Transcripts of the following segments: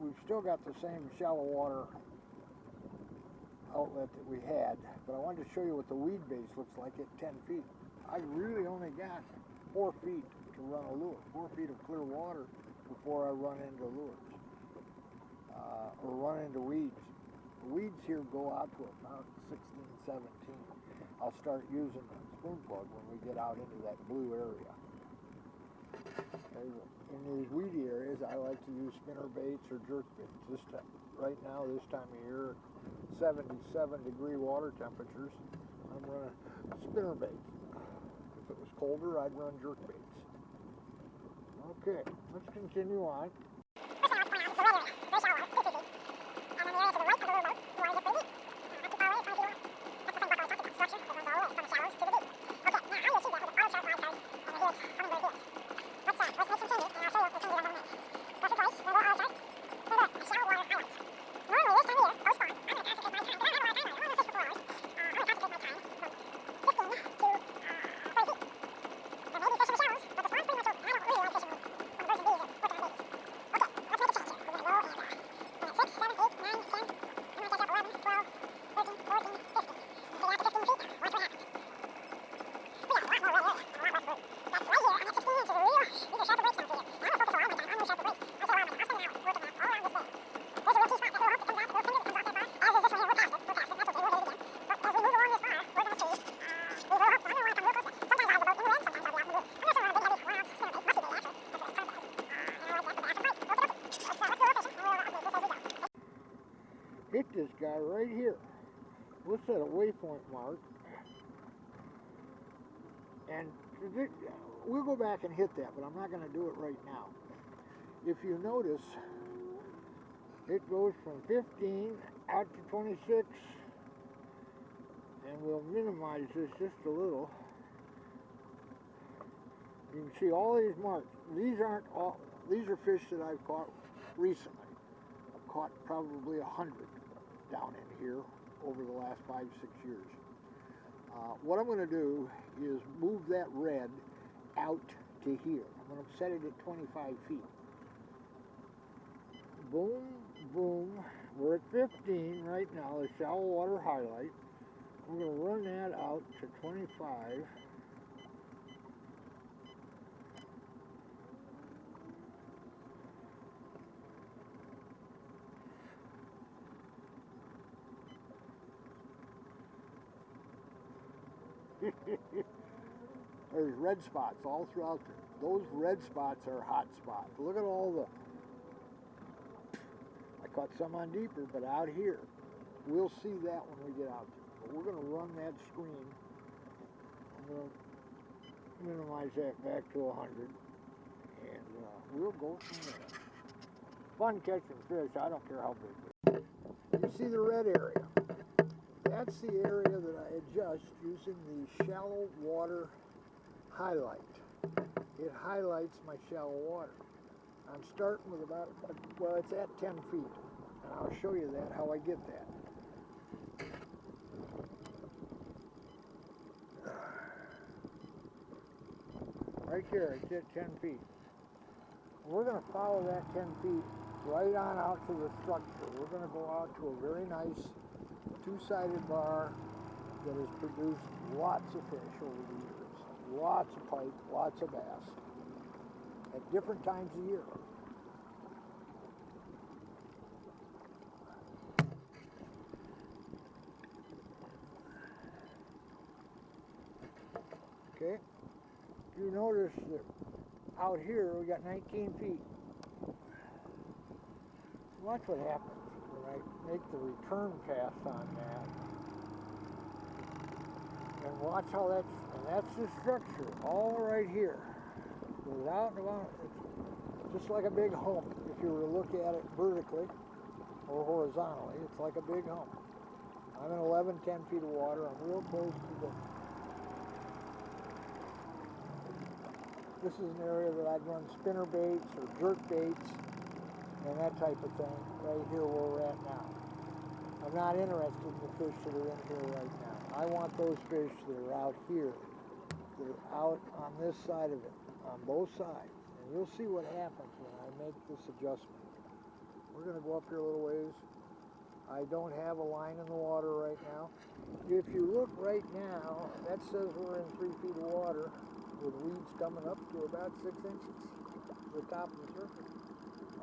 we've still got the same shallow water outlet that we had, but I wanted to show you what the weed base looks like at 10 feet. I really only got 4 feet to run a lure, 4 feet of clear water before I run into lures, or run into weeds. The weeds here go out to about 16, 17. I'll start using the spoon plug when we get out into that blue area. In these weedy areas, I like to use spinner baits or jerk baits. Right now, this time of year, 77-degree water temperatures, I'm running spinner baits. If it was colder, I'd run jerk baits. Okay, let's continue on. Hit this guy right here. We'll set a waypoint mark, and we'll go back and hit that, but I'm not going to do it right now. If you notice, it goes from 15 out to 26, and we'll minimize this just a little. You can see all these marks. These are fish that I've caught recently. I've caught probably 100 down in here over the last 5-6 years. What I'm going to do is move that red out to here. I'm going to set it at 25 feet. Boom, boom. We're at 15 right now, the shallow water highlight. I'm going to run that out to 25. There's red spots all throughout there. Those red spots are hot spots. Look at all the... I caught some on deeper, but out here, we'll see that when we get out there. But we're going to run that screen. I'm going to minimize that back to 100, and we'll go from there. Fun catching fish. I don't care how big. You see the red area? That's the area that I adjust using the shallow water highlight. It highlights my shallow water. I'm starting with about, well, it's at 10 feet. And I'll show you that, how I get that. Right there, it's at 10 feet. We're going to follow that 10 feet right on out to the structure. We're going to go out to a very nice two-sided bar that has produced lots of fish over the years. Lots of pike, lots of bass at different times of year. Okay, you notice that out here we got 19 feet. Watch what happens when I make the return pass on that. And watch how that's the structure, all right here. Goes out and about, it's just like a big hump. If you were to look at it vertically or horizontally, it's like a big hump. I'm in 11, 10 feet of water. I'm real close to the... This is an area that I'd run spinner baits or jerk baits and that type of thing right here where we're at now. I'm not interested in the fish that are in here right now. I want those fish that are out here, that are out on this side of it, on both sides. And you'll see what happens when I make this adjustment. We're going to go up here a little ways. I don't have a line in the water right now. If you look right now, that says we're in 3 feet of water with weeds coming up to about 6 inches to the top of the surface.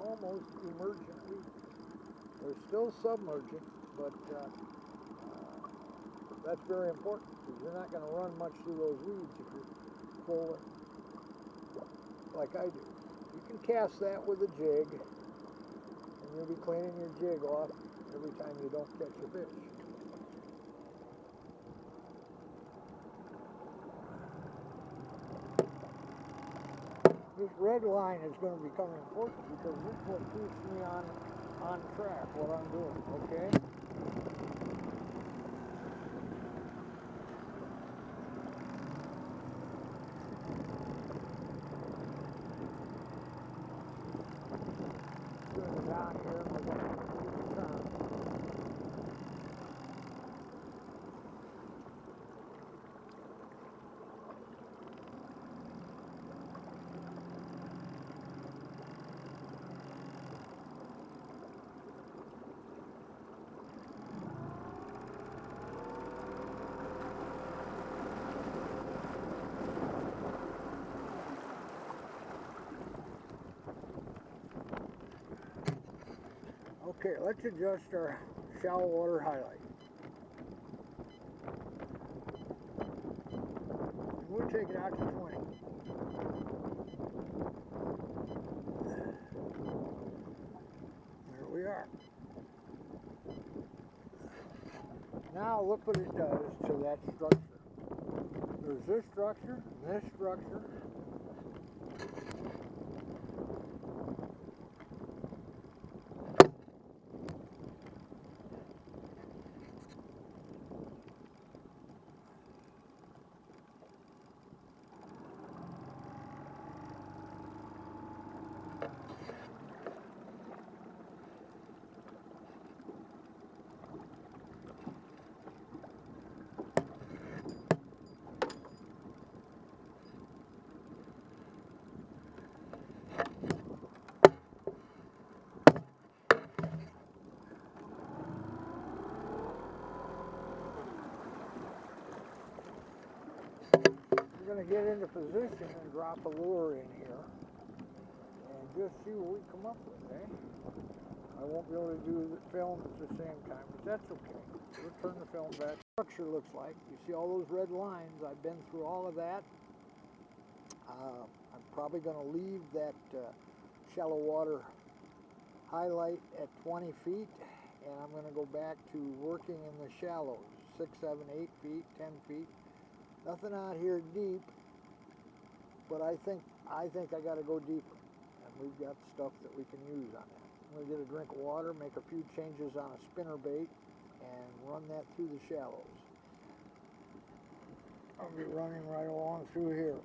Almost emergent weeds. They're still submergent, but that's very important because you're not going to run much through those weeds if you're full like I do. You can cast that with a jig, and you'll be cleaning your jig off every time you don't catch a fish. This red line is going to become important because this is what keeps me on track, what I'm doing, okay? Down here, and we're going to turn. Okay, let's adjust our shallow water highlight. We'll take it out to 20. There we are. Now look what it does to that structure. There's this structure, and this structure. We're going to get into position and drop a lure in here and just see what we come up with, eh? I won't be able to do the film at the same time, but that's okay. We'll turn the film back. Structure looks like. You see all those red lines. I've been through all of that. I'm probably going to leave that shallow water highlight at 20 feet, and I'm going to go back to working in the shallows, 6, 7, 8 feet, 10 feet. Nothing out here deep, but I think I got to go deeper, and we've got stuff that we can use on that. I'm going to get a drink of water, make a few changes on a spinner bait, and run that through the shallows. I'll be running right along through here.